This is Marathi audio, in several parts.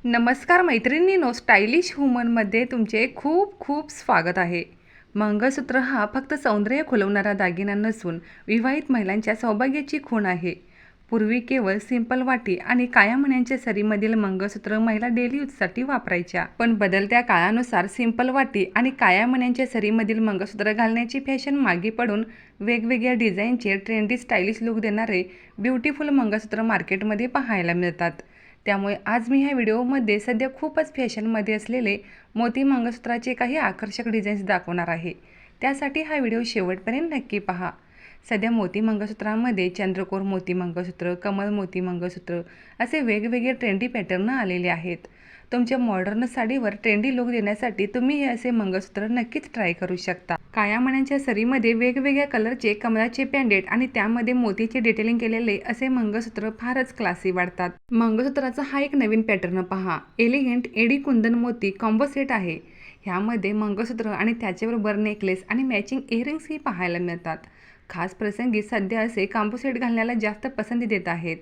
नमस्कार मैत्रिणींनो, स्टायलिश वुमनमध्ये तुमचे खूप खूप स्वागत आहे. मंगळसूत्र हा फक्त सौंदर्य खुलवणारा दागिना नसून विवाहित महिलांच्या सौभाग्याची खूण आहे. पूर्वी केवळ सिंपल वाटी आणि काळ्या मण्यांच्या सरीमधील मंगळसूत्र महिला डेली यूजसाठी वापरायच्या. पण बदलत्या काळानुसार सिंपल वाटी आणि काळ्या मण्यांच्या सरीमधील मंगळसूत्र घालण्याची फॅशन मागे पडून वेगवेगळ्या डिझाईनचे ट्रेंडी स्टायलिश लुक देणारे ब्युटिफुल मंगळसूत्र मार्केटमध्ये पाहायला मिळतात. त्यामुळे आज मी ह्या व्हिडिओमध्ये सध्या खूपच फॅशनमध्ये असलेले मोती मंगळसूत्राचे काही आकर्षक डिझाईन्स दाखवणार आहे. त्यासाठी हा व्हिडिओ शेवटपर्यंत नक्की पहा. सध्या मोती मंगळसूत्रामध्ये चंद्रकोर मोती मंगळसूत्र, कमल मोती मंगळसूत्र असे वेगवेगळे ट्रेंडी पॅटर्न आलेले आहेत. तुमच्या मॉडर्न साडीवर ट्रेंडी लुक देण्यासाठी तुम्ही हे असे मंगळसूत्र नक्कीच ट्राय करू शकता. काळ्या मण्यांच्या सरीमध्ये वेगवेगळ्या कलरचे कमळाचे पॅन्डेट आणि त्यामध्ये मोतीचे डिटेलिंग केलेले असे मंगळसूत्र फारच क्लासी वाटतात. मंगळसूत्राचा हा एक नवीन पॅटर्न पहा. एलिगंट एडी कुंदन मोती कॉम्बो सेट आहे. ह्यामध्ये मंगळसूत्र आणि त्याच्याबरोबर नेकलेस आणि मॅचिंग इयरिंग्सही पाहायला मिळतात. खास प्रसंगी सध्या असे कॉम्बो सेट घालण्याला जास्त पसंती देत आहेत.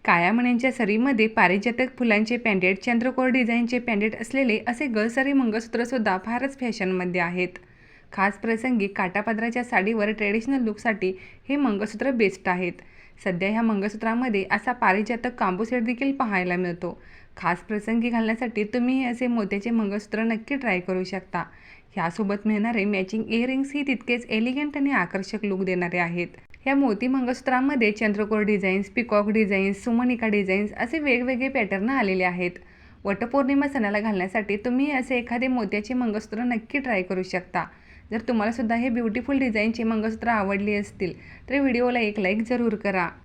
काळ्या मण्यांच्या सरीमध्ये पारिजातक फुलांचे पॅन्डेट, चंद्रकोर डिझाईनचे पॅन्डेट असलेले असे गळसरी मंगळसूत्रसुद्धा फारच फॅशनमध्ये आहेत. खास प्रसंगी काठापदराच्या साडीवर ट्रेडिशनल लुकसाठी हे मंगळसूत्र बेस्ट आहेत. सध्या ह्या मंगळसूत्रामध्ये असा पारिजातक कॉम्बो सेट देखील पाहायला मिळतो. खास प्रसंगी घालण्यासाठी तुम्ही असे मोत्याचे मंगळसूत्र नक्की ट्राय करू शकता. ह्यासोबत मिळणारे मॅचिंग इयरिंग्सही तितकेच एलिगंट आणि आकर्षक लुक देणारे आहेत. ह्या मोती मंगळसूत्रामध्ये चंद्रकोर डिझाईन्स, पिकॉक डिझाईन्स, सुमनिका डिझाईन्स असे वेगवेगळे पॅटर्न आलेले आहेत. वटपौर्णिमा सणाला घालण्यासाठी तुम्ही असे एखादे मोत्याचे मंगळसूत्र नक्की ट्राय करू शकता. जर तुम्हाला सुद्धा हे ब्युटिफुल डिझाईनचे मंगळसूत्र आवडली असतील तर व्हिडिओला एक लाईक जरूर करा.